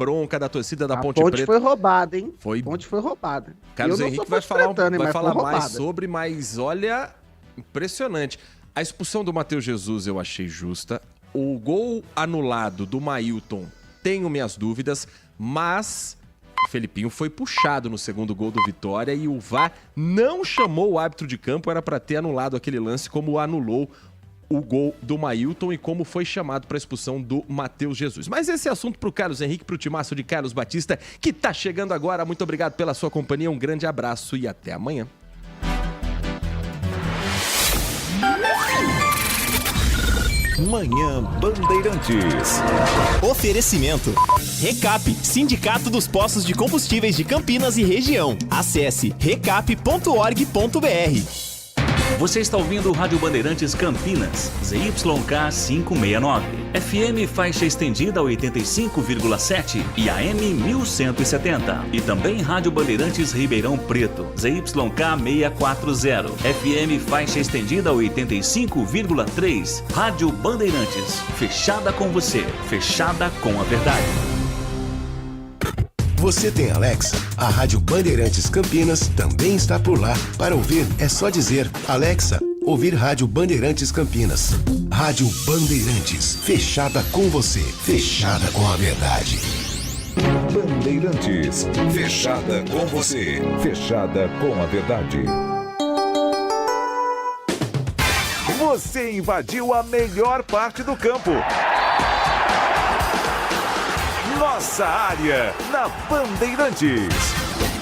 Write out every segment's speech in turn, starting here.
bronca da torcida da Ponte Preta. A Ponte foi roubada, hein? Foi. Ponte foi roubada. Carlos Henrique vai falar mais sobre, mas olha, impressionante. A expulsão do Matheus Jesus eu achei justa. O gol anulado do Mailton, tenho minhas dúvidas, mas o Felipinho foi puxado no segundo gol do Vitória e o VAR não chamou o árbitro de campo, era para ter anulado aquele lance como anulou o gol do Mailton e como foi chamado para a expulsão do Matheus Jesus. Mas esse é assunto para o Carlos Henrique, para o timaço de Carlos Batista, que está chegando agora. Muito obrigado pela sua companhia, um grande abraço e até amanhã. Manhã Bandeirantes. Oferecimento. Recap, Sindicato dos Postos de Combustíveis de Campinas e Região. Acesse recap.org.br. Você está ouvindo o Rádio Bandeirantes Campinas, ZYK 569, FM faixa estendida 85,7 e AM 1170. E também Rádio Bandeirantes Ribeirão Preto, ZYK 640, FM faixa estendida 85,3. Rádio Bandeirantes, fechada com você, fechada com a verdade. Você tem Alexa? A Rádio Bandeirantes Campinas também está por lá. Para ouvir, é só dizer: Alexa, ouvir Rádio Bandeirantes Campinas. Rádio Bandeirantes, fechada com você, fechada com a verdade. Bandeirantes, fechada com você, fechada com a verdade. Você invadiu a melhor parte do campo. Nossa área, na Bandeirantes.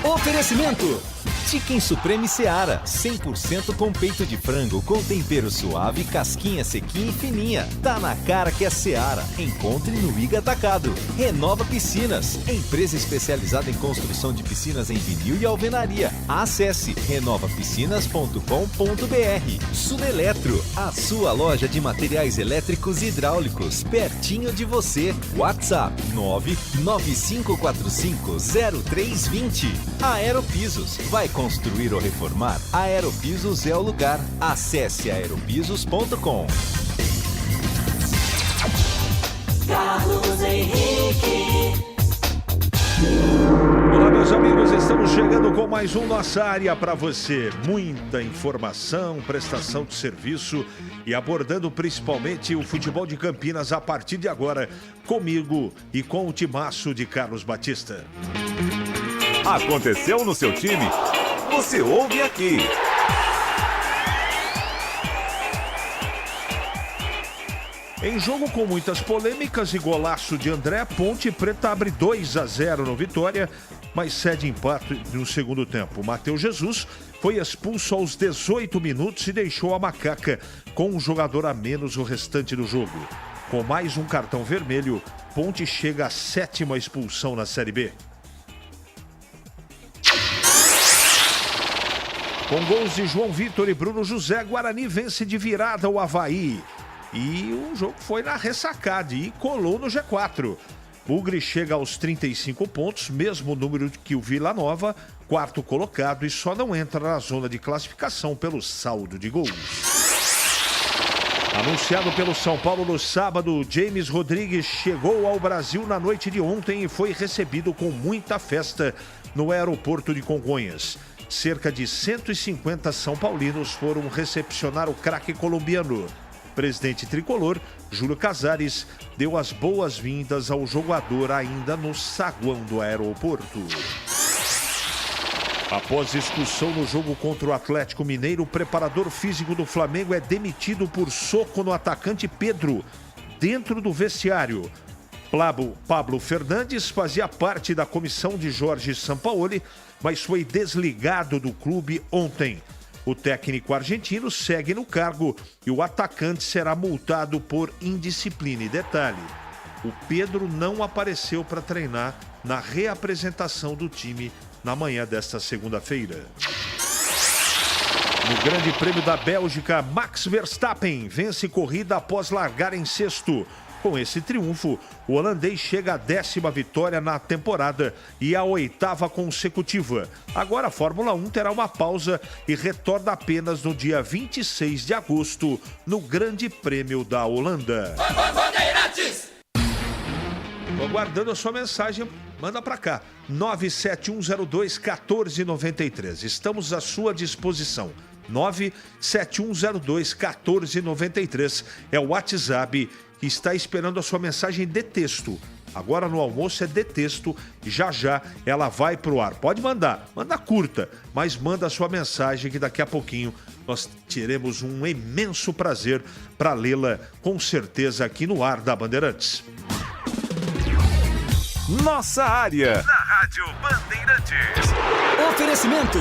Oferecimento. Chicken Supreme Seara, 100% com peito de frango, com tempero suave, casquinha sequinha e fininha. Tá na cara que é Seara. Encontre no Iga Atacado. Renova Piscinas, empresa especializada em construção de piscinas em vinil e alvenaria. Acesse renovapiscinas.com.br. Sudeletro, a sua loja de materiais elétricos e hidráulicos, pertinho de você. WhatsApp 995450320. Aeropisos, vai construir ou reformar? Aeropisos é o lugar. Acesse aeropisos.com. Carlos Henrique. Olá, meus amigos, estamos chegando com mais um Nossa Área para você. Muita informação, prestação de serviço e abordando principalmente o futebol de Campinas a partir de agora, comigo e com o timaço de Carlos Batista. Aconteceu no seu time? Você ouve aqui. Em jogo com muitas polêmicas e golaço de André, Ponte Preta abre 2-0 no Vitória, mas cede empate no segundo tempo. Matheus Jesus foi expulso aos 18 minutos e deixou a Macaca com um jogador a menos o restante do jogo. Com mais um cartão vermelho, Ponte chega à 7ª expulsão na Série B. Com gols de João Vitor e Bruno José, Guarani vence de virada o Avaí. E o jogo foi na ressacada e colou no G4. Bugre chega aos 35 pontos, mesmo número que o Vila Nova, quarto colocado, e só não entra na zona de classificação pelo saldo de gols. Anunciado pelo São Paulo no sábado, James Rodrigues chegou ao Brasil na noite de ontem e foi recebido com muita festa no aeroporto de Congonhas. Cerca de 150 são paulinos foram recepcionar o craque colombiano. Presidente tricolor, Júlio Casares, deu as boas-vindas ao jogador ainda no saguão do aeroporto. Após expulsão no jogo contra o Atlético Mineiro, o preparador físico do Flamengo é demitido por soco no atacante Pedro, dentro do vestiário. Pablo Fernandes fazia parte da comissão de Jorge Sampaoli, mas foi desligado do clube ontem. O técnico argentino segue no cargo e o atacante será multado por indisciplina. E detalhe, o Pedro não apareceu para treinar na reapresentação do time na manhã desta segunda-feira. No Grande Prêmio da Bélgica, Max Verstappen vence corrida após largar em sexto. Com esse triunfo, o holandês chega à 10ª vitória na temporada e à 8ª consecutiva. Agora a Fórmula 1 terá uma pausa e retorna apenas no dia 26 de agosto, no Grande Prêmio da Holanda. Tô aguardando a sua mensagem, manda para cá. 97102-1493. Estamos à sua disposição. 97102-1493 é o WhatsApp que está esperando a sua mensagem de texto. Agora no almoço é de texto, já ela vai pro ar. Pode mandar, manda curta, mas manda a sua mensagem que daqui a pouquinho nós teremos um imenso prazer para lê-la com certeza aqui no ar da Bandeirantes. Nossa área, na Rádio Bandeirantes. Oferecimento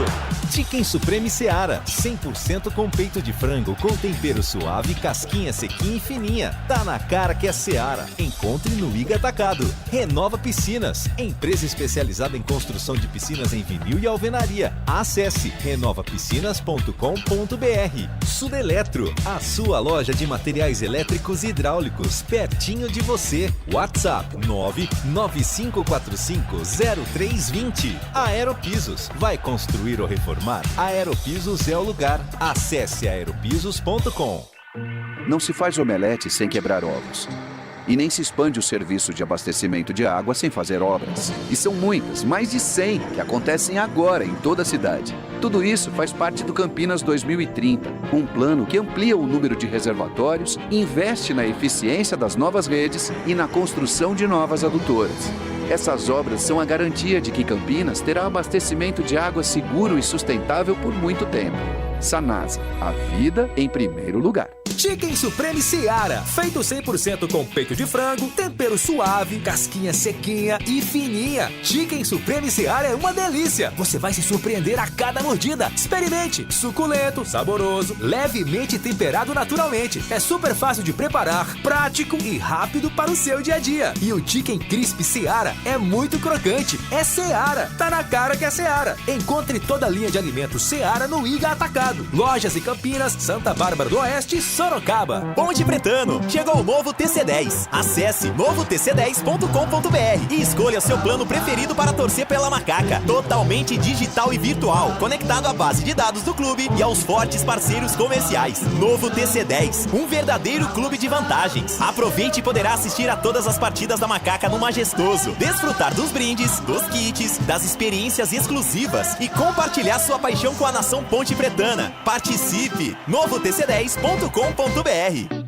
Chicken Supreme Seara, 100% com peito de frango, com tempero suave, casquinha sequinha e fininha. Tá na cara que é Seara. Encontre no Iga Atacado. Renova Piscinas, empresa especializada em construção de piscinas em vinil e alvenaria. Acesse renovapiscinas.com.br. Sudeletro, a sua loja de materiais elétricos e hidráulicos, pertinho de você. WhatsApp 995450320. Aeropisos, vai construir ou reformar? Aeropisos é o lugar. Acesse aeropisos.com. Não se faz omelete sem quebrar ovos. E nem se expande o serviço de abastecimento de água sem fazer obras. E são muitas, mais de 100, que acontecem agora em toda a cidade. Tudo isso faz parte do Campinas 2030, um plano que amplia o número de reservatórios, investe na eficiência das novas redes e na construção de novas adutoras. Essas obras são a garantia de que Campinas terá abastecimento de água seguro e sustentável por muito tempo. Sanasa, a vida em primeiro lugar. Chicken Supreme Seara, feito 100% com peito de frango, tempero suave, casquinha sequinha e fininha. Chicken Supreme Seara é uma delícia. Você vai se surpreender a cada mordida. Experimente. Suculento, saboroso, levemente temperado naturalmente. É super fácil de preparar, prático e rápido para o seu dia a dia. E o Chicken Crisp Seara é muito crocante. É Seara. Tá na cara que é Seara. Encontre toda a linha de alimentos Seara no Iga Atacado. Lojas em Campinas, Santa Bárbara do Oeste e Sorocaba. Ponte Pretano, chegou o novo TC10. Acesse novotc10.com.br e escolha seu plano preferido para torcer pela Macaca. Totalmente digital e virtual, conectado à base de dados do clube e aos fortes parceiros comerciais. Novo TC10, um verdadeiro clube de vantagens. Aproveite e poderá assistir a todas as partidas da Macaca no Majestoso, desfrutar dos brindes, dos kits, das experiências exclusivas e compartilhar sua paixão com a nação Ponte Pretana. Participe! novotc10.com.br.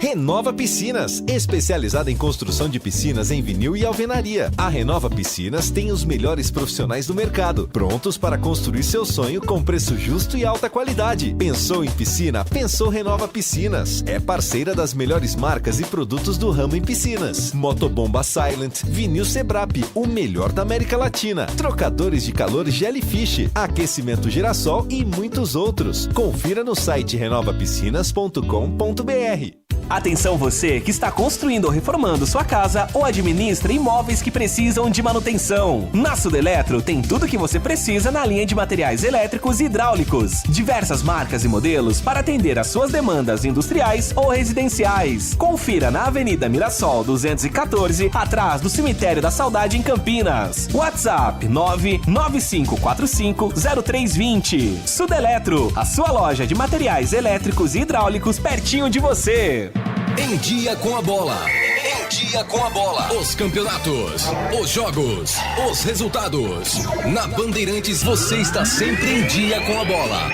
Renova Piscinas, especializada em construção de piscinas em vinil e alvenaria. A Renova Piscinas tem os melhores profissionais do mercado, prontos para construir seu sonho com preço justo e alta qualidade. Pensou em piscina? Pensou Renova Piscinas. É parceira das melhores marcas e produtos do ramo em piscinas. Motobomba Silent, Vinil Sebrap, o melhor da América Latina. Trocadores de calor Jellyfish, aquecimento Girassol e muitos outros. Confira no site renovapiscinas.com.br. Atenção você que está construindo ou reformando sua casa ou administra imóveis que precisam de manutenção. Na Sudeletro tem tudo que você precisa na linha de materiais elétricos e hidráulicos. Diversas marcas e modelos para atender às suas demandas industriais ou residenciais. Confira na Avenida Mirassol 214, atrás do Cemitério da Saudade em Campinas. WhatsApp 995450320. Sudeletro, a sua loja de materiais elétricos e hidráulicos pertinho de você. Em Dia com a Bola. Em Dia com a Bola. Os campeonatos, os jogos, os resultados. Na Bandeirantes você está sempre em dia com a bola.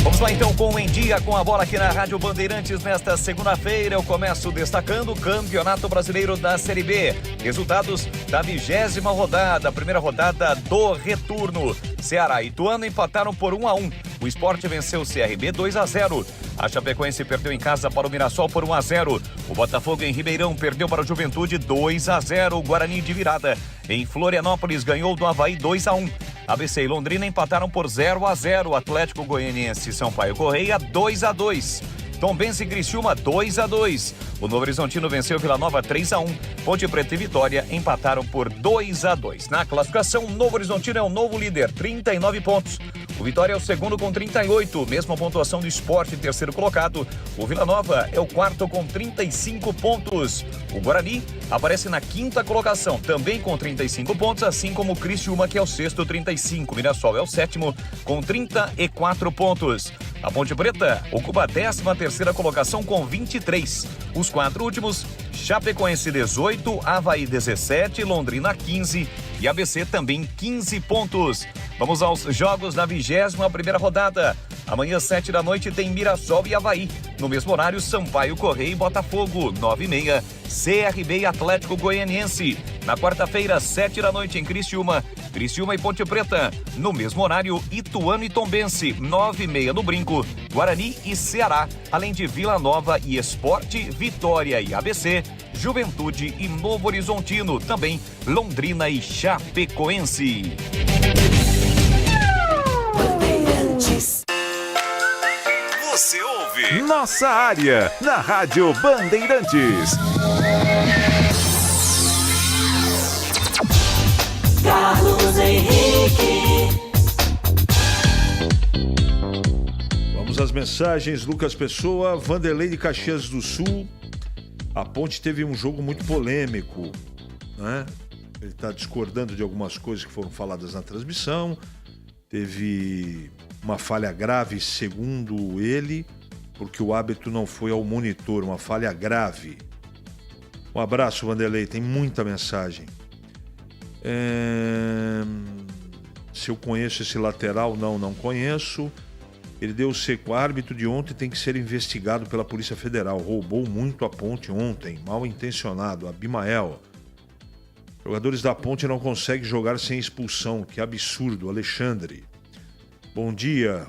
Vamos lá então com o Em Dia com a Bola aqui na Rádio Bandeirantes nesta segunda-feira. Eu começo destacando o Campeonato Brasileiro da Série B. Resultados da 20ª rodada, a primeira rodada do retorno. Ceará e Ituano empataram por 1-1. O Sport venceu o CRB 2-0. A Chapecoense perdeu em casa para o Mirassol por 1-0. O Botafogo em Ribeirão perdeu para o Juventude 2-0. O Guarani de virada em Florianópolis ganhou do Avaí 2-1. ABC e Londrina empataram por 0-0. O Atlético Goianiense e Sampaio Correia 2-2. Tombense e Criciúma 2-2. O Novo Horizontino venceu Vila Nova 3-1. Ponte Preta e Vitória empataram por 2-2. Na classificação, o Novo Horizontino é o novo líder, 39 pontos. O Vitória é o segundo com 38, mesma pontuação do Sport, terceiro colocado. O Vila Nova é o quarto com 35 pontos. O Guarani aparece na quinta colocação, também com 35 pontos, assim como o Criciúma, que é o sexto, 35. Mirassol é o sétimo, com 34 pontos. A Ponte Preta ocupa a 13ª colocação com 23. Os 4 últimos, Chapecoense 18, Avaí 17, Londrina 15 e ABC também 15 pontos. Vamos aos jogos da 21ª rodada. Amanhã, 7 da noite, tem Mirassol e Avaí. No mesmo horário, Sampaio Correia e Botafogo, 9h30, CRB e Atlético Goianiense. Na quarta-feira, 7 da noite, em Criciúma e Ponte Preta. No mesmo horário, Ituano e Tombense, 9h30 no Brinco, Guarani e Ceará. Além de Vila Nova e Sport, Vitória e ABC, Juventude e Novo Horizontino. Também Londrina e Chapecoense. Você ouve Nossa Área, na Rádio Bandeirantes. Carlos Henrique. Vamos às mensagens. Lucas Pessoa, Vanderlei de Caxias do Sul. A Ponte teve um jogo muito polêmico, né? Ele está discordando de algumas coisas que foram faladas na transmissão. Teve uma falha grave, segundo ele, porque o árbitro não foi ao monitor, uma falha grave. Um abraço, Vanderlei, tem muita mensagem. Se eu conheço esse lateral, não conheço. Ele deu seco. O árbitro de ontem tem que ser investigado pela Polícia Federal. Roubou muito a Ponte ontem, mal intencionado. Abimael. Jogadores da Ponte não conseguem jogar sem expulsão. Que absurdo, Alexandre. Bom dia.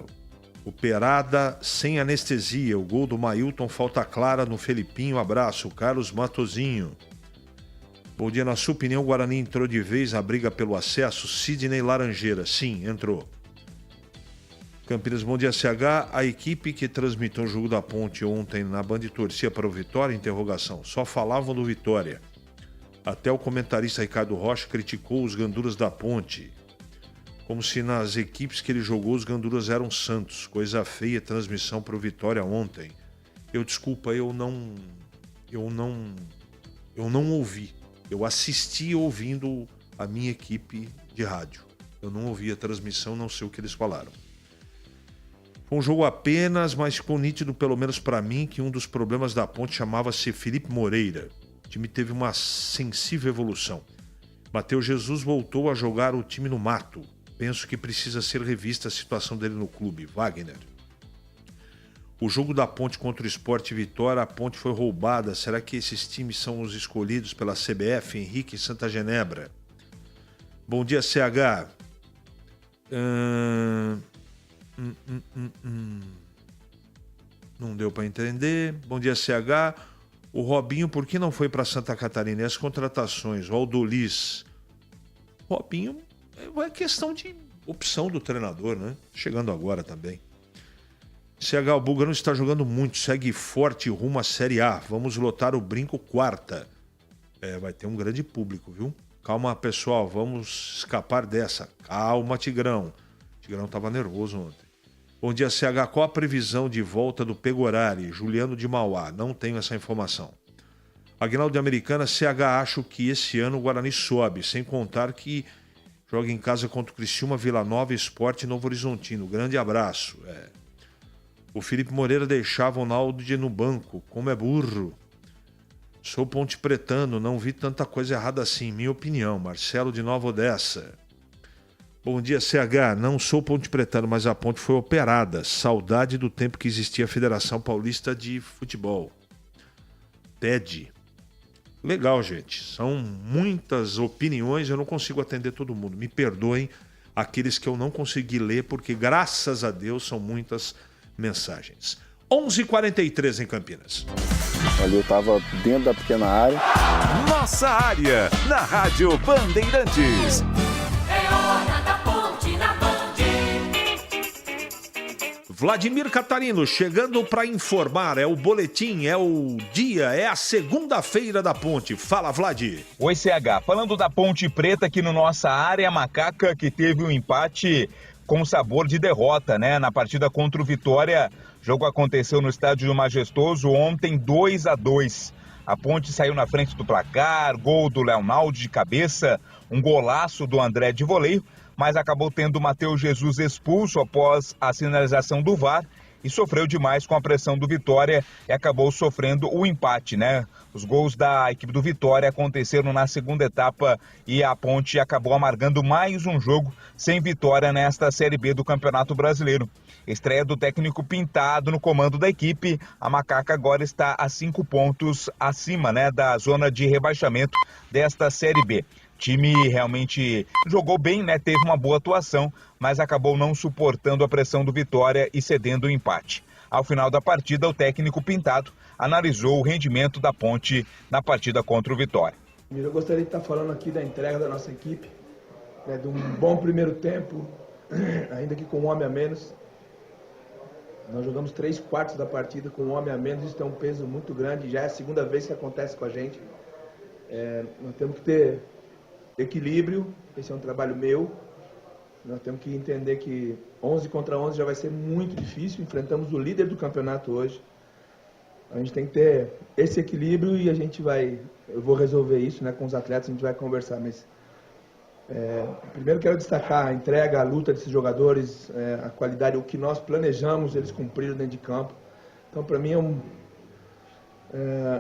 Operada sem anestesia. O gol do Mailton, falta clara no Felipinho. Abraço. Carlos Matozinho. Bom dia. Na sua opinião, o Guarani entrou de vez na briga pelo acesso? Sidney Laranjeira. Sim, entrou. Campinas, bom dia, CH. A equipe que transmitiu o jogo da Ponte ontem na Band torcia para o Vitória? Interrogação. Só falavam do Vitória. Até o comentarista Ricardo Rocha criticou os ganduras da Ponte. Como se nas equipes que ele jogou os ganduras eram santos. Coisa feia, transmissão para o Vitória ontem. Eu não ouvi. Eu assisti ouvindo a minha equipe de rádio. Eu não ouvi a transmissão, não sei o que eles falaram. Foi um jogo apenas, mas ficou nítido, pelo menos para mim, que um dos problemas da Ponte chamava-se Felipe Moreira. O time teve uma sensível evolução. Matheus Jesus voltou a jogar o time no mato. Penso que precisa ser revista a situação dele no clube. Wagner. O jogo da Ponte contra o Sport Vitória, a Ponte foi roubada. Será que esses times são os escolhidos pela CBF? Henrique Santa Genebra. Bom dia, CH. Não deu para entender. Bom dia, CH. O Robinho, por que não foi para Santa Catarina? E as contratações? O Aldolis. Robinho é questão de opção do treinador, né? Chegando agora também. CH, o Bulgarão está jogando muito, segue forte rumo à Série A. Vamos lotar o Brinco quarta. Vai ter um grande público, viu? Calma, pessoal, vamos escapar dessa. Calma, Tigrão. Tigrão estava nervoso ontem. Bom dia, CH. Qual a previsão de volta do Pegorari? Juliano de Mauá. Não tenho essa informação. Aguinaldo de Americana, CH, acho que esse ano o Guarani sobe, sem contar que joga em casa contra o Criciúma, Vila Nova, Sport e Novo Horizontino. Grande abraço. O Felipe Moreira deixava o Naldo no banco. Como é burro. Sou ponte pretano, não vi tanta coisa errada assim, minha opinião. Marcelo de Nova Odessa. Bom dia, CH. Não sou ponte pretano, mas a ponte foi operada. Saudade do tempo que existia a Federação Paulista de Futebol. TED. Legal, gente. São muitas opiniões, eu não consigo atender todo mundo. Me perdoem aqueles que eu não consegui ler, porque graças a Deus são muitas mensagens. 11h43 em Campinas. Ali eu estava dentro da pequena área. Nossa Área, na Rádio Bandeirantes. É hora da Ponte na Band. Vladimir Catarino chegando para informar. É o boletim, é o dia, é a segunda-feira da Ponte. Fala, Vlad. Oi, CH. Falando da Ponte Preta aqui no Nossa Área, a Macaca que teve um empate com sabor de derrota, né? Na partida contra o Vitória, o jogo aconteceu no Estádio do Majestoso ontem, 2-2. A Ponte saiu na frente do placar, gol do Leonardo de cabeça, um golaço do André de voleio, mas acabou tendo o Matheus Jesus expulso após a sinalização do VAR e sofreu demais com a pressão do Vitória e acabou sofrendo o empate, né? Os gols da equipe do Vitória aconteceram na segunda etapa e a Ponte acabou amargando mais um jogo sem vitória nesta Série B do Campeonato Brasileiro. Estreia do técnico Pintado no comando da equipe, a Macaca agora está a 5 pontos acima, né, da zona de rebaixamento desta Série B. O time realmente jogou bem, né, teve uma boa atuação, mas acabou não suportando a pressão do Vitória e cedendo o empate. Ao final da partida, o técnico Pintado analisou o rendimento da Ponte na partida contra o Vitória. Eu gostaria de estar falando aqui da entrega da nossa equipe, né, de um bom primeiro tempo, ainda que com um homem a menos. Nós jogamos 3/4 da partida com um homem a menos, isso tem um peso muito grande, já é a segunda vez que acontece com a gente. Nós temos que ter equilíbrio, esse é um trabalho meu. Nós temos que entender que 11 contra 11 já vai ser muito difícil, enfrentamos o líder do campeonato hoje. A gente tem que ter esse equilíbrio e eu vou resolver isso, né, com os atletas, a gente vai conversar, mas primeiro quero destacar a entrega, a luta desses jogadores, a qualidade, o que nós planejamos, eles cumpriram dentro de campo. Então, para mim,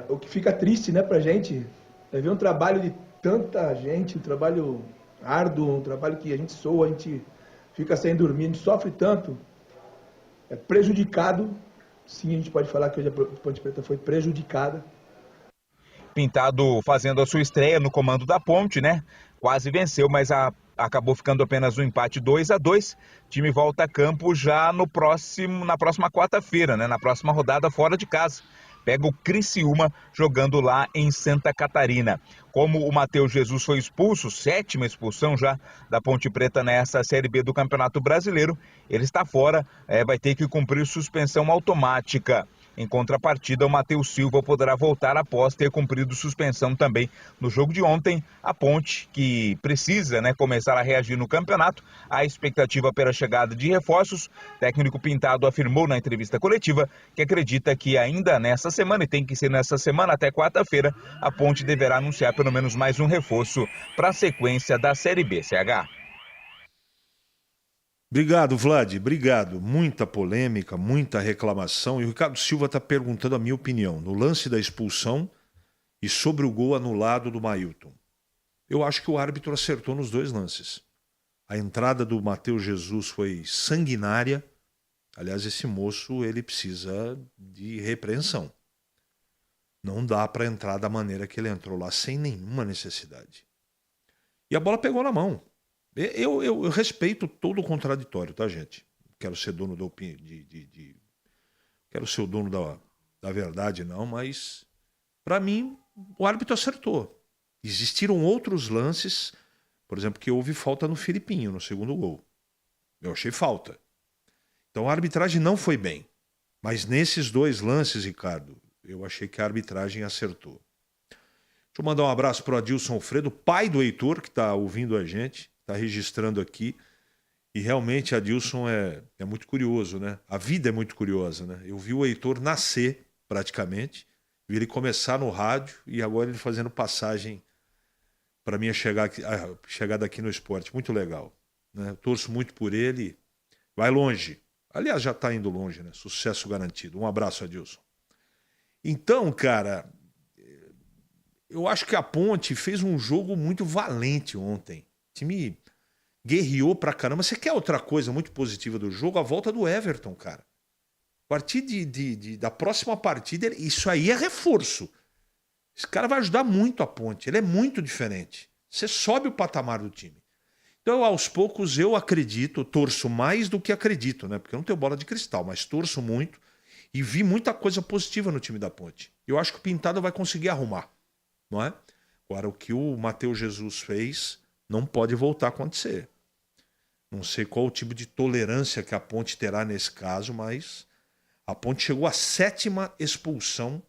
o que fica triste, né, pra gente é ver um trabalho de tanta gente, um trabalho árduo, um trabalho que a gente soa, a gente fica sem dormir, a gente sofre tanto, é prejudicado. Sim, a gente pode falar que hoje a Ponte Preta foi prejudicada. Pintado fazendo a sua estreia no comando da Ponte, né? Quase venceu, mas acabou ficando apenas um empate 2-2. O time volta a campo já na próxima quarta-feira, né? Na próxima rodada fora de casa. Pega o Criciúma jogando lá em Santa Catarina. Como o Matheus Jesus foi expulso, 7ª expulsão já da Ponte Preta nessa Série B do Campeonato Brasileiro, ele está fora, vai ter que cumprir suspensão automática. Em contrapartida, o Matheus Silva poderá voltar após ter cumprido suspensão também no jogo de ontem. A Ponte, que precisa, né, começar a reagir no campeonato, a expectativa pela chegada de reforços. O técnico Pintado afirmou na entrevista coletiva que acredita que ainda nessa semana, e tem que ser nessa semana até quarta-feira, a Ponte deverá anunciar pelo menos mais um reforço para a sequência da Série B, CH. Obrigado, Vlad. Obrigado. Muita polêmica, muita reclamação. E o Ricardo Silva está perguntando a minha opinião no lance da expulsão e sobre o gol anulado do Mailton. Eu acho que o árbitro acertou nos dois lances. A entrada do Matheus Jesus foi sanguinária. Aliás, esse moço ele precisa de repreensão. Não dá para entrar da maneira que ele entrou lá, sem nenhuma necessidade. E a bola pegou na mão. Eu respeito todo o contraditório, tá, gente? Quero ser dono da opinião, quero ser o dono da verdade, não, mas para mim o árbitro acertou. Existiram outros lances, por exemplo, que houve falta no Filipinho, no segundo gol. Eu achei falta. Então a arbitragem não foi bem. Mas nesses dois lances, Ricardo, eu achei que a arbitragem acertou. Deixa eu mandar um abraço para o Adilson Alfredo, pai do Heitor, que está ouvindo a gente. Está registrando aqui. E realmente, Adilson é muito curioso, né? A vida é muito curiosa, né? Eu vi o Heitor nascer, praticamente. Vi ele começar no rádio e agora ele fazendo passagem para minha chegada aqui no esporte. Muito legal, né? Eu torço muito por ele. Vai longe. Aliás, já está indo longe, né? Sucesso garantido. Um abraço, Adilson. Então, cara, eu acho que a Ponte fez um jogo muito valente ontem. O time guerreou pra caramba. Você quer outra coisa muito positiva do jogo? A volta do Everton, cara. A partir da próxima partida, isso aí é reforço. Esse cara vai ajudar muito a Ponte. Ele é muito diferente. Você sobe o patamar do time. Então, aos poucos, eu acredito, torço mais do que acredito, né? Porque eu não tenho bola de cristal, mas torço muito e vi muita coisa positiva no time da Ponte. Eu acho que o Pintado vai conseguir arrumar, não é? Agora, o que o Matheus Jesus fez não pode voltar a acontecer. Não sei qual o tipo de tolerância que a Ponte terá nesse caso, mas a Ponte chegou à 7ª expulsão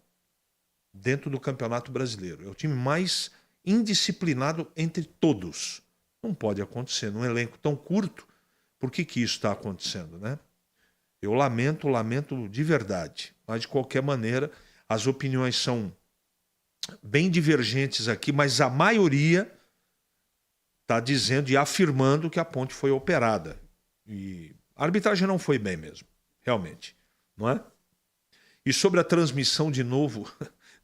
dentro do Campeonato Brasileiro. É o time mais indisciplinado entre todos. Não pode acontecer num elenco tão curto. Por que isso está acontecendo, né? Eu lamento de verdade. Mas, de qualquer maneira, as opiniões são bem divergentes aqui, mas a maioria está dizendo e afirmando que a Ponte foi operada. E a arbitragem não foi bem mesmo, realmente. não é? E sobre a transmissão de novo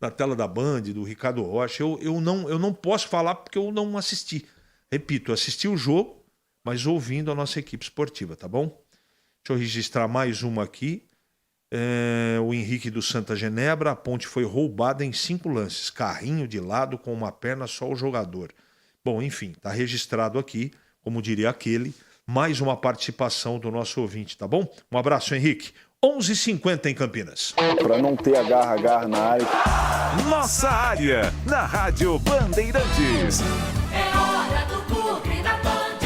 na tela da Band, do Ricardo Rocha, eu não posso falar porque eu não assisti. Repito, assisti o jogo, mas ouvindo a nossa equipe esportiva, tá bom? Deixa eu registrar mais uma aqui. O Henrique do Santa Genebra, a ponte foi roubada em 5 lances. Carrinho de lado com uma perna, só o jogador. Bom, enfim, tá registrado aqui, como diria aquele, mais uma participação do nosso ouvinte, tá bom? Um abraço, Henrique. 11h50 em Campinas. Para não ter agarra na área. Nossa área, na Rádio Bandeirantes. É hora do Bugre da Band.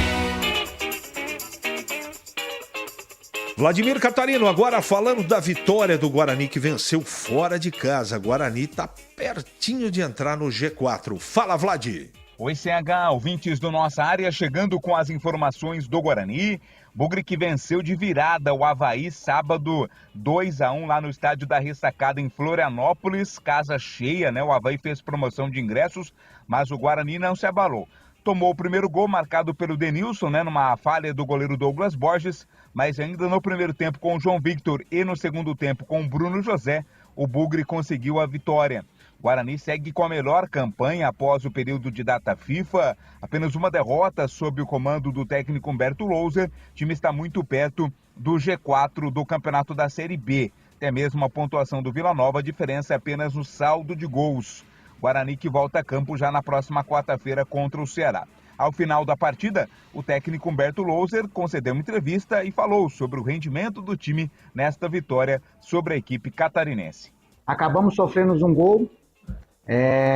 Vladimir Catarino, agora falando da vitória do Guarani, que venceu fora de casa. Guarani tá pertinho de entrar no G4. Fala, Vlad. Oi, CH, ouvintes do Nossa Área, chegando com as informações do Guarani. Bugre que venceu de virada o Avaí sábado 2-1 lá no estádio da Ressacada em Florianópolis, casa cheia, né? O Avaí fez promoção de ingressos, mas o Guarani não se abalou. Tomou o primeiro gol marcado pelo Denilson, né? Numa falha do goleiro Douglas Borges, mas ainda no primeiro tempo com o João Victor e no segundo tempo com o Bruno José, o Bugre conseguiu a vitória. Guarani segue com a melhor campanha após o período de data FIFA. Apenas uma derrota sob o comando do técnico Humberto Louser. O time está muito perto do G4 do campeonato da Série B. Até mesmo a pontuação do Vila Nova, a diferença é apenas no saldo de gols. Guarani que volta a campo já na próxima quarta-feira contra o Ceará. Ao final da partida, o técnico Humberto Louser concedeu uma entrevista e falou sobre o rendimento do time nesta vitória sobre a equipe catarinense. Acabamos sofrendo um gol.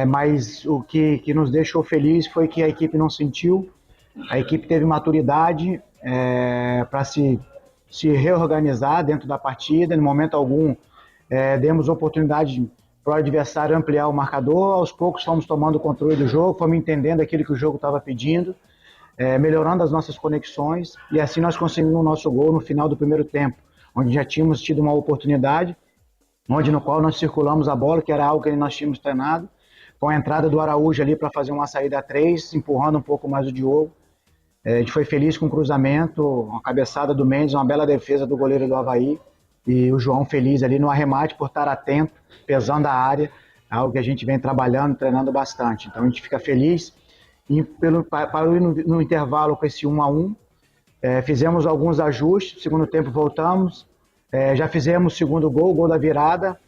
Mas o que nos deixou feliz foi que a equipe não sentiu, a equipe teve maturidade para se reorganizar dentro da partida. Em momento algum demos oportunidade para o adversário ampliar o marcador, aos poucos fomos tomando o controle do jogo, fomos entendendo aquilo que o jogo estava pedindo, melhorando as nossas conexões, e assim nós conseguimos o nosso gol no final do primeiro tempo, onde já tínhamos tido uma oportunidade, no qual nós circulamos a bola, que era algo que nós tínhamos treinado, com a entrada do Araújo ali para fazer uma saída a 3, empurrando um pouco mais o Diogo. A gente foi feliz com o cruzamento, uma cabeçada do Mendes, uma bela defesa do goleiro do Avaí, e o João feliz ali no arremate por estar atento, pesando a área, algo que a gente vem trabalhando, treinando bastante. Então a gente fica feliz. E para ir no intervalo com esse 1-1, fizemos alguns ajustes, segundo tempo voltamos, já fizemos o segundo gol, o gol da virada.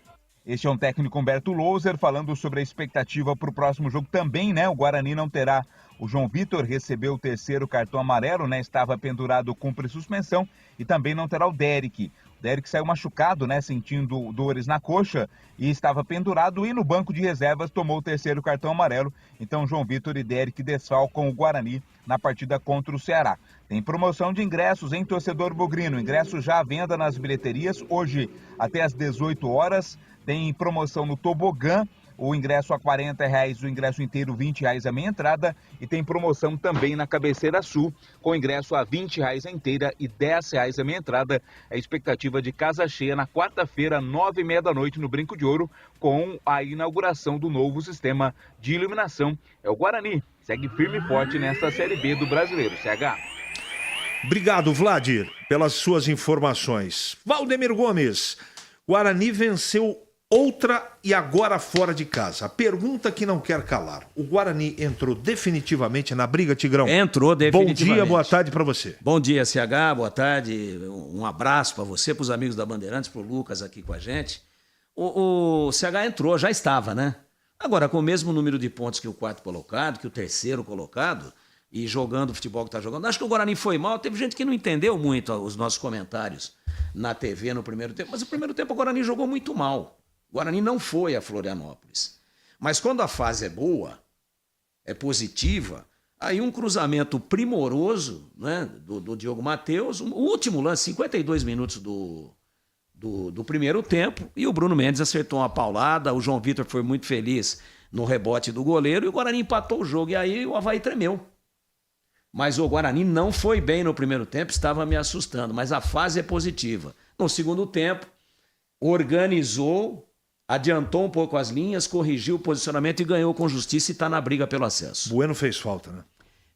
Este é um técnico Humberto Louser falando sobre a expectativa para o próximo jogo também, né? O Guarani não terá o João Vitor, recebeu o terceiro cartão amarelo, né? Estava pendurado, cumpre suspensão, e também não terá o Derek. O Derek saiu machucado, né? Sentindo dores na coxa e estava pendurado, e no banco de reservas tomou o terceiro cartão amarelo. Então João Vitor e Derek desfalcam o Guarani na partida contra o Ceará. Tem promoção de ingressos em torcedor bugrino. Ingressos já à venda nas bilheterias, hoje até às 18 horas. Tem promoção no tobogã, o ingresso a R$40, o ingresso inteiro R$20 a meia entrada. E tem promoção também na Cabeceira Sul, com ingresso a R$20 a inteira e R$10 a meia entrada. A expectativa de casa cheia na quarta-feira, 9h30 da noite, no Brinco de Ouro, com a inauguração do novo sistema de iluminação. É o Guarani, segue firme e forte nesta Série B do Brasileiro, CH. Obrigado, Vladir, pelas suas informações. Valdemir Gomes, Guarani venceu outra e agora fora de casa. A pergunta que não quer calar. O Guarani entrou definitivamente na briga, Tigrão? Entrou definitivamente. Bom dia, boa tarde para você. Bom dia, CH, boa tarde. Um abraço para você, para os amigos da Bandeirantes, para o Lucas aqui com a gente. O CH entrou, já estava, né? Agora, com o mesmo número de pontos que o quarto colocado, que o terceiro colocado, e jogando o futebol que está jogando. Acho que o Guarani foi mal. Teve gente que não entendeu muito os nossos comentários na TV no primeiro tempo, mas no primeiro tempo o Guarani jogou muito mal. O Guarani não foi a Florianópolis. Mas quando a fase é boa, é positiva, aí um cruzamento primoroso, né, do Diogo Matheus, o último lance, 52 minutos do primeiro tempo, e o Bruno Mendes acertou uma paulada, o João Vitor foi muito feliz no rebote do goleiro, e o Guarani empatou o jogo, e aí o Avaí tremeu. Mas o Guarani não foi bem no primeiro tempo, estava me assustando, mas a fase é positiva. No segundo tempo, organizou, adiantou um pouco as linhas, corrigiu o posicionamento e ganhou com justiça e está na briga pelo acesso. Bueno fez falta, né?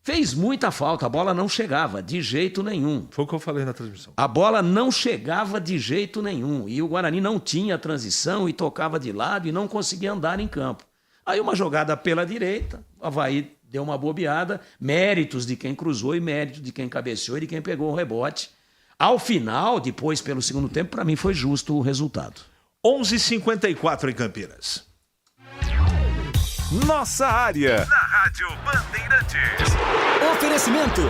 Fez muita falta, a bola não chegava de jeito nenhum. Foi o que eu falei na transmissão. A bola não chegava de jeito nenhum. E o Guarani não tinha transição e tocava de lado e não conseguia andar em campo. Aí uma jogada pela direita, o Avaí deu uma bobeada, méritos de quem cruzou e méritos de quem cabeceou e de quem pegou o rebote. Ao final, depois pelo segundo tempo, para mim foi justo o resultado. 11h54 em Campinas. Nossa área. Na Rádio Bandeirantes. Oferecimento.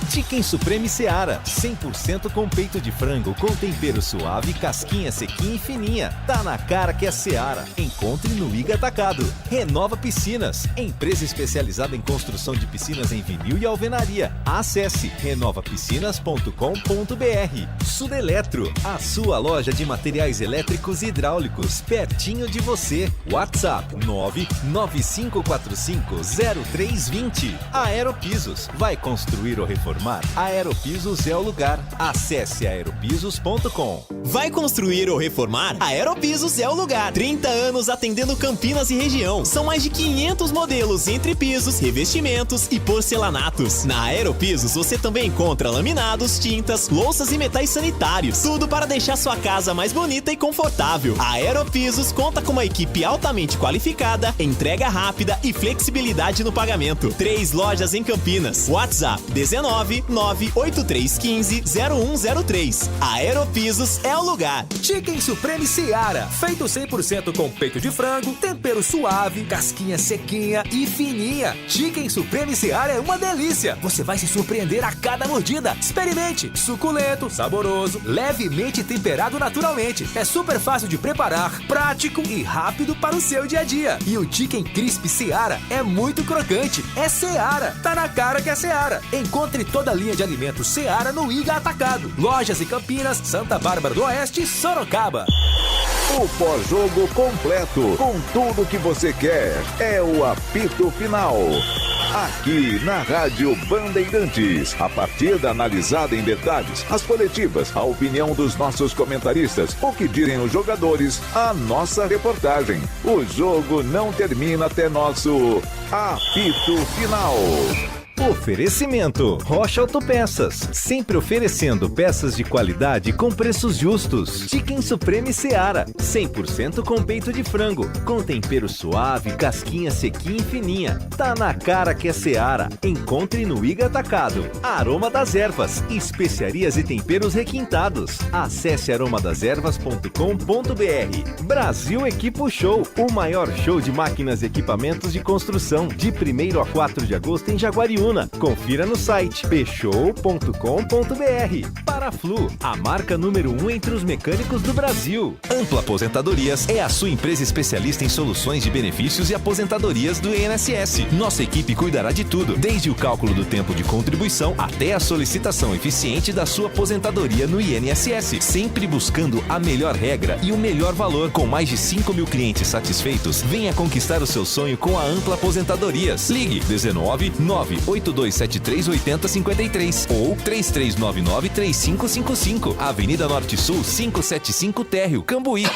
Chicken Supreme Seara. 100% com peito de frango, com tempero suave, casquinha sequinha e fininha. Tá na cara que é Seara. Encontre no Iga Atacado. Renova Piscinas. Empresa especializada em construção de piscinas em vinil e alvenaria. Acesse renovapiscinas.com.br. Sudeletro. A sua loja de materiais elétricos e hidráulicos. Pertinho de você. WhatsApp 995450320. Aeropisos. Vai construir ou reformar? Aeropisos é o lugar. Acesse aeropisos.com. Vai construir ou reformar? Aeropisos é o lugar. 30 anos atendendo Campinas e região. São mais de 500 modelos entre pisos, revestimentos e porcelanatos. Na Aeropisos você também encontra laminados, tintas, louças e metais sanitários. Tudo para deixar sua casa mais bonita e confortável. A Aeropisos conta com uma equipe altamente qualificada, entrega rápida e flexibilidade no pagamento. 3 lojas em Campinas. WhatsApp 19983150103. Aeropisos é o lugar. Chicken Supreme Seara, feito 100% com peito de frango, tempero suave, casquinha sequinha e fininha. Chicken Supreme Seara é uma delícia. Você vai se surpreender a cada mordida. Experimente. Suculento, saboroso, levemente temperado naturalmente. É super fácil de preparar, prático e rápido para o seu dia a dia. E o Chicken Crisp Seara é muito crocante. É Seara. Tá na cara que é Seara. Encontre toda a linha de alimentos Seara no Iga Atacado. Lojas em Campinas, Santa Bárbara do Oeste e Sorocaba. O pós-jogo completo, com tudo que você quer, é o apito final. Aqui na Rádio Bandeirantes, a partida analisada em detalhes, as coletivas, a opinião dos nossos comentaristas, o que dizem os jogadores, a nossa reportagem. O jogo não termina até nosso apito final. Oferecimento. Rocha Autopeças. Sempre oferecendo peças de qualidade com preços justos. Chicken Supreme Seara. 100% com peito de frango. Com tempero suave, casquinha sequinha e fininha. Tá na cara que é Seara. Encontre no Iga Atacado. Aroma das Ervas. Especiarias e temperos requintados. Acesse aromadeservas.com.br. Brasil Equipo Show. O maior show de máquinas e equipamentos de construção. De 1º a 4 de agosto em Jaguariúna. Confira no site pshow.com.br. Paraflu, a marca número 1 entre os mecânicos do Brasil. Ampla Aposentadorias é a sua empresa especialista em soluções de benefícios e aposentadorias do INSS. Nossa equipe cuidará de tudo, desde o cálculo do tempo de contribuição até a solicitação eficiente da sua aposentadoria no INSS, sempre buscando a melhor regra e o melhor valor. Com mais de 5 mil clientes satisfeitos, venha conquistar o seu sonho com a Ampla Aposentadorias. Ligue 19-98273-8053 ou 3399-3555. Avenida Norte Sul 575 Térreo, Cambuí.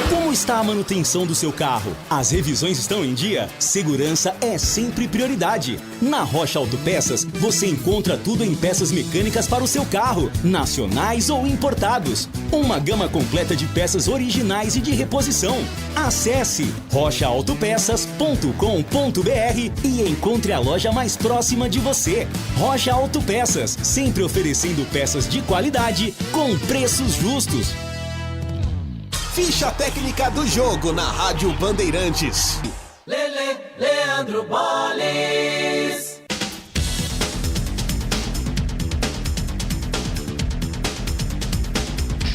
Como está a manutenção do seu carro? As revisões estão em dia? Segurança é sempre prioridade. Na Rocha Autopeças, você encontra tudo em peças mecânicas para o seu carro, nacionais ou importados. Uma gama completa de peças originais e de reposição. Acesse rochaautopeças.com.br e encontre a loja mais próxima de você. Rocha Autopeças, sempre oferecendo peças de qualidade com preços justos. Ficha técnica do jogo na Rádio Bandeirantes. Leandro Boles.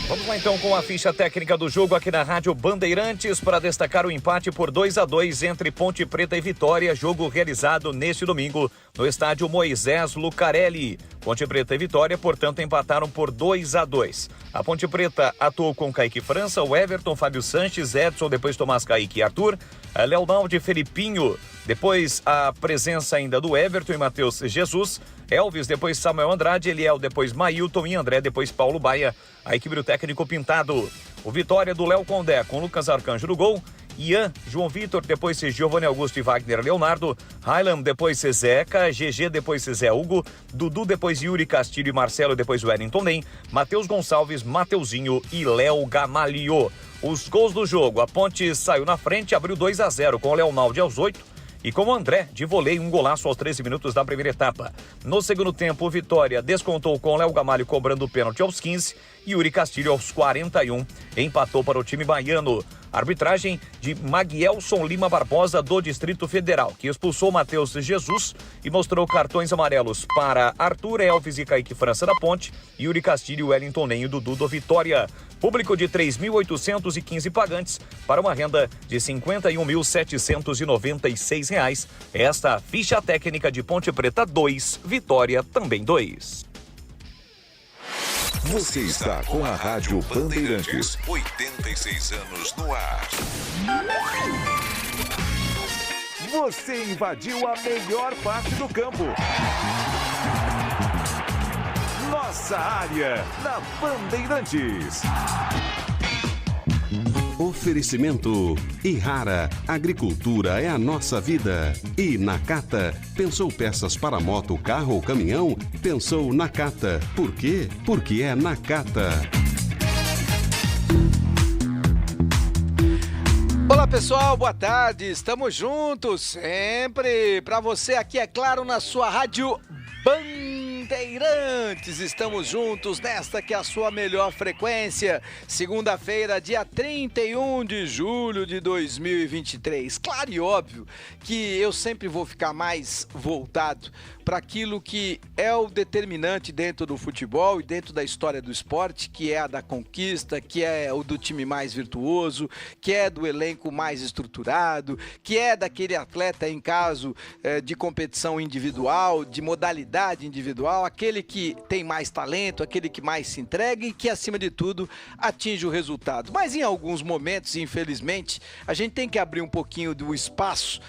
Vamos lá então com a ficha técnica do jogo aqui na Rádio Bandeirantes para destacar o empate por 2-2 entre Ponte Preta e Vitória, jogo realizado neste domingo no estádio Moisés Lucarelli. Ponte Preta e Vitória, portanto, empataram por 2-2. A Ponte Preta atuou com Kaique França, o Everton, Fábio Sanches, Edson, depois Tomás Kaique e Arthur, Leonaldo e Felipinho, depois a presença ainda do Everton e Matheus Jesus, Elvis, depois Samuel Andrade, Eliel, depois Mailton e André, depois Paulo Baia, a equipe do técnico Pintado. O Vitória do Léo Condé com Lucas Arcanjo no gol Ian, João Vitor, depois Giovanni Augusto e Wagner Leonardo, Highland, depois Zeca, GG, depois Zé Hugo, Dudu, depois Yuri Castilho e Marcelo, depois Wellington Nem, Matheus Gonçalves, Mateuzinho e Léo Gamalio. Os gols do jogo, a Ponte saiu na frente, abriu 2-0 com o Leonaldi aos 8 e com o André de voleio, um golaço aos 13 minutos da primeira etapa. No segundo tempo, o Vitória descontou com o Léo Gamalho cobrando o pênalti aos 15 e Yuri Castilho aos 41 empatou para o time baiano. Arbitragem de Maguielson Lima Barbosa, do Distrito Federal, que expulsou Matheus Jesus e mostrou cartões amarelos para Arthur Elvis e Kaique França da Ponte, Yuri Castilho, Wellington Nem e Dudu do Vitória. Público de 3.815 pagantes para uma renda de R$ 51.796. Esta ficha técnica de Ponte Preta 2, Vitória também 2. Você está com a Rádio Bandeirantes, 86 anos no ar. Você invadiu a melhor parte do campo. Nossa área, na Bandeirantes. Oferecimento Ihara, agricultura é a nossa vida. E Nakata, pensou peças para moto, carro ou caminhão? Pensou Nakata. Por quê? Porque é Nakata. Olá pessoal, boa tarde, estamos juntos sempre para você aqui, é claro, na sua Rádio Bandeirantes. Estamos juntos nesta que é a sua melhor frequência, segunda-feira, dia 31 de julho de 2023. Claro e óbvio que eu sempre vou ficar mais voltado para aquilo que é o determinante dentro do futebol e dentro da história do esporte, que é a da conquista, que é o do time mais virtuoso, que é do elenco mais estruturado, que é daquele atleta em caso de competição individual, de modalidade individual, aquele que tem mais talento, aquele que mais se entrega e que, acima de tudo, atinge o resultado. Mas em alguns momentos, infelizmente, a gente tem que abrir um pouquinho do espaço